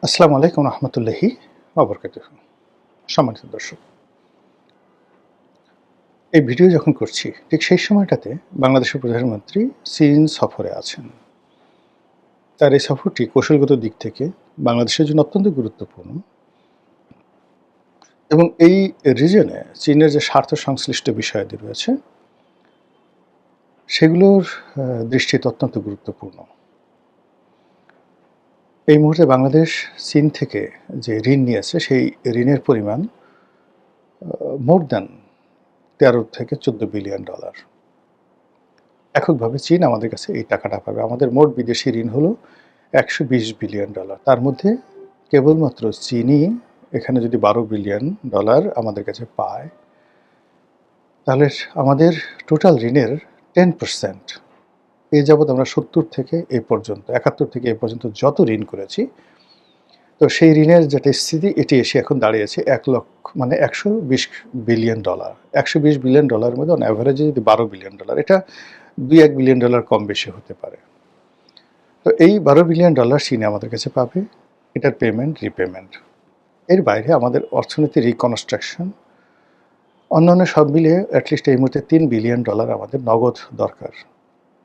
আসসালামু আলাইকুম রহমতুল্লাহি ওয়া বারাকাতুহু। সম্মানিত দর্শক, এই ভিডিও যখন করছি ঠিক সেই সময়টাতে বাংলাদেশের প্রধানমন্ত্রী চীন সফরে আছেন। তার এই সফরটি কৌশলগত দিক থেকে বাংলাদেশের জন্য অত্যন্ত গুরুত্বপূর্ণ এবং এই রিজনে চীনের যে স্বার্থ সংশ্লিষ্ট বিষয়াদি রয়েছে সেগুলোর দৃষ্টিতে অত্যন্ত গুরুত্বপূর্ণ। এই মুহূর্তে বাংলাদেশ চীন থেকে যে ঋণ নিয়েছে সেই ঋণের পরিমাণ মোর দ্যান ১৩ থেকে ১৪ বিলিয়ন ডলার। এককভাবে চীন আমাদের কাছে এই টাকাটা পাবে। আমাদের মোট বিদেশি ঋণ হলো $১২০ বিলিয়ন। তার মধ্যে কেবলমাত্র চীনই এখানে যদি $১২ বিলিয়ন আমাদের কাছে পায়, তাহলে আমাদের টোটাল ঋণের 10% এ যাবৎ আমরা ৭০ থেকে এ পর্যন্ত ৭১ থেকে এ পর্যন্ত যত ঋণ করেছি, তো সেই ঋণের যেটা স্থিতি এটি এসে এখন দাঁড়িয়েছে ১ লক্ষ মানে $১২০ বিলিয়ন। $১২০ বিলিয়ন মধ্যে অন অ্যাভারেজে যদি $১২ বিলিয়ন, এটা $২-১ বিলিয়ন কম বেশি হতে পারে। তো এই $১২ বিলিয়ন চীন আমাদের কাছে পাবে, এটার পেমেন্ট রিপেমেন্ট। এর বাইরে আমাদের অর্থনীতির রিকনস্ট্রাকশন অন্যান্য সব মিলিয়ে অ্যাটলিস্ট এই মুহূর্তে $৩ বিলিয়ন আমাদের নগদ দরকার,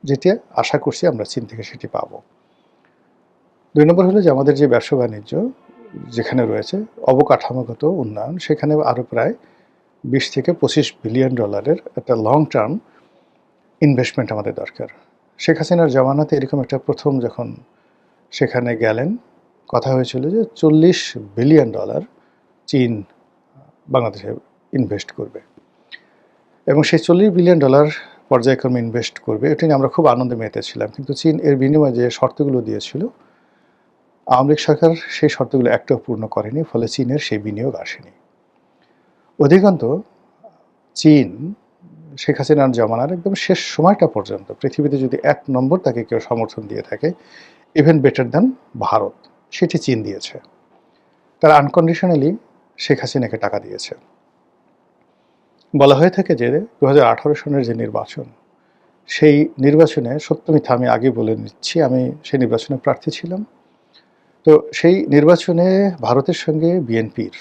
যেটি আশা করছি আমরা চীন থেকে সেটি পাব। ২ নম্বর হলো যে আমাদের যে ব্যবসা বাণিজ্য যেখানে রয়েছে অবকাঠামোগত উন্নয়ন, সেখানে আরও প্রায় ২০ থেকে ২৫ বিলিয়ন একটা লং টার্ম ইনভেস্টমেন্ট আমাদের দরকার। শেখ হাসিনার জামানাতে এরকম একটা প্রথম যখন সেখানে গেলেন, কথা হয়েছিল যে $৪০ বিলিয়ন চীন বাংলাদেশে ইনভেস্ট করবে এবং সেই $৪০ বিলিয়ন পর্যায়ক্রমে ইনভেস্ট করবে, এটা নিয়ে আমরা খুব আনন্দে মেতেছিলাম। কিন্তু চীন এর বিনিময়ে যে শর্তগুলো দিয়েছিল, আওয়ামী লীগ সরকার সেই শর্তগুলো একটাও পূর্ণ করেনি, ফলে চীনের সেই বিনিয়োগ আসেনি। অধিকান্ত চীন শেখ হাসিনার জামানার একদম শেষ সময়টা পর্যন্ত পৃথিবীতে যদি ১ নম্বর তাকে কেউ সমর্থন দিয়ে থাকে, ইভেন বেটার দ্যান ভারত, সেটি চীন দিয়েছে। তারা আনকন্ডিশনালি শেখ হাসিনাকে টাকা দিয়েছে। বলা হয়ে থাকে যে ২০১৮ সনের যে নির্বাচন, সেই নির্বাচনে সত্য মিথ্যা আমি আগে বলে নিচ্ছি, আমি সেই নির্বাচনে প্রার্থী ছিলাম। তো সেই নির্বাচনে ভারতের সঙ্গে বিএনপির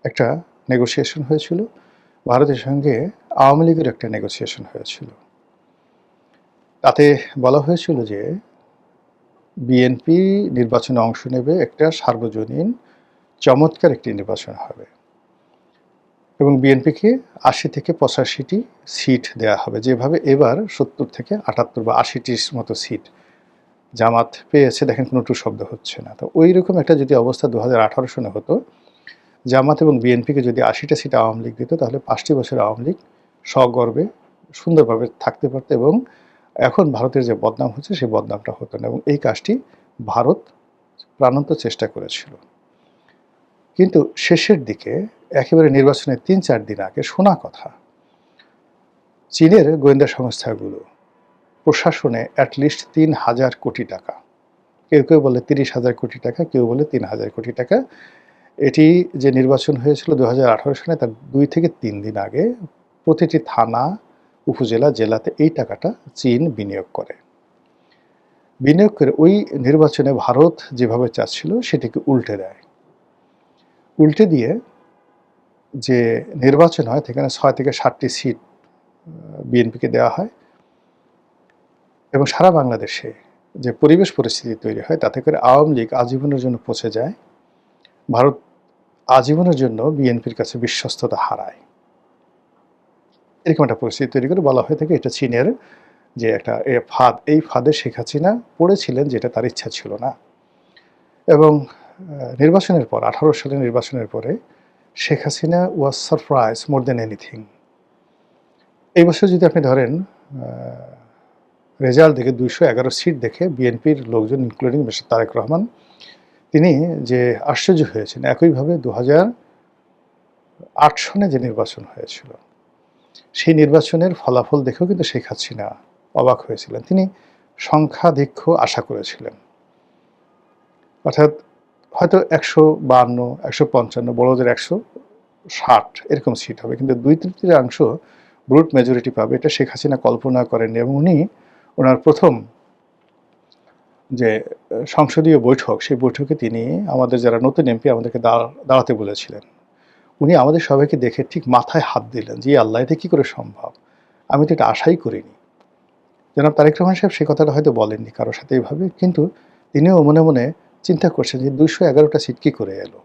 একটা নেগোসিয়েশন হয়েছিল, ভারতের সঙ্গে আওয়ামী লীগের একটা নেগোসিয়েশন হয়েছিল। তাতে বলা হয়েছিল যে বিএনপি নির্বাচনে অংশ নেবে, একটা সার্বজনীন চমৎকার একটি নির্বাচন হবে এবং বিএনপিকে ৮০ থেকে ৮৫টি সিট দেওয়া হবে, যেভাবে এবার ৭০ থেকে ৭৮ বা ৮০টির মতো সিট জামাত পেয়েছে। দেখেন কোনো টু শব্দ হচ্ছে না। তো ওই রকম একটা যদি অবস্থা ২০১৮ সনে হতো, জামাত এবং বিএনপিকে যদি ৮০টা সিট আওয়ামী লীগ দিত, তাহলে ৫টি বছর আওয়ামী লীগ সগর্বে সুন্দরভাবে থাকতে পারত এবং এখন ভারতের যে বদনাম হচ্ছে সেই বদনামটা হতো না। এবং এই কাজটি ভারত প্রাণান্ত চেষ্টা করেছিল। কিন্তু শেষের দিকে একেবারে নির্বাচনের ৩-৪ দিন আগে শোনা কথা, চীনের গোয়েন্দা সংস্থাগুলো প্রশাসনে অ্যাটলিস্ট ৩,০০০ কোটি টাকা, কেউ কেউ বলে ৩০,০০০ কোটি টাকা, কেউ বলে ৩,০০০ কোটি টাকা, এটি যে নির্বাচন হয়েছিল ২০১৮ সনে তার ২ থেকে ৩ দিন আগে প্রতিটি থানা, উপজেলা, জেলাতে এই টাকাটা চীন বিনিয়োগ করে। বিনিয়োগ করে ওই নির্বাচনে ভারত যেভাবে চাচ্ছিল সেটিকে উল্টে দেয়। উল্টে দিয়ে যে নির্বাচন হয় সেখানে ৬ থেকে ৭টি সিট বিএনপিকে দেওয়া হয় এবং সারা বাংলাদেশে যে পরিবেশ পরিস্থিতি তৈরি হয়, তাতে করে আওয়ামী লীগ আজীবনের জন্য পচে যায়, ভারত আজীবনের জন্য বিএনপির কাছে বিশ্বস্ততা হারায়। এরকম একটা পরিস্থিতি তৈরি করে বলা হয়ে থাকে এটা চীনের যে একটা ফাঁদ, এই ফাঁদে শেখ হাসিনা পড়েছিলেন, যেটা তার ইচ্ছা ছিল না। এবং নির্বাচনের পর ১৮ সালের নির্বাচনের পরে শেখ হাসিনা ওয়াজ সারপ্রাইজ মোর দ্যান এনিথিং। এই বছর যদি আপনি ধরেন রেজাল্ট দেখে ২১১ সিট দেখে বিএনপির লোকজন ইনক্লুডিং মিস্টার তারেক রহমান, তিনি যে আশ্চর্য হয়েছেন। একইভাবে ২০০৮ সনে যে নির্বাচন হয়েছিল, সেই নির্বাচনের ফলাফল দেখেও কিন্তু শেখ হাসিনা অবাক হয়েছিলেন। তিনি সংখ্যাধিক্য আশা করেছিলেন, অর্থাৎ হয়তো ১৫২, ১৫৫, বড়দের ১৬০ এরকম সিট হবে, কিন্তু ২/৩ ব্রুট মেজরিটি পাবে, এটা শেখ হাসিনা কল্পনা করেননি। এবং উনি ওনার প্রথম যে সংসদীয় বৈঠক, সেই বৈঠকে তিনি আমাদের যারা নতুন এমপি আমাদেরকে দাঁড়াতে বলেছিলেন। উনি আমাদের সবাইকে দেখে ঠিক মাথায় হাত দিলেন যে, "ইয়া আল্লাহ! এটা কি করে সম্ভব? আমি তো এটা আশাই করিনি।" জনাব তারেক রহমান সাহেব সে কথাটা হয়তো বলেননি কারো সাথে এভাবে। কিন্তু তিনিও মনে, মনে চিন্তা করছেন যে ২১১ টা সিট কি করে এলো?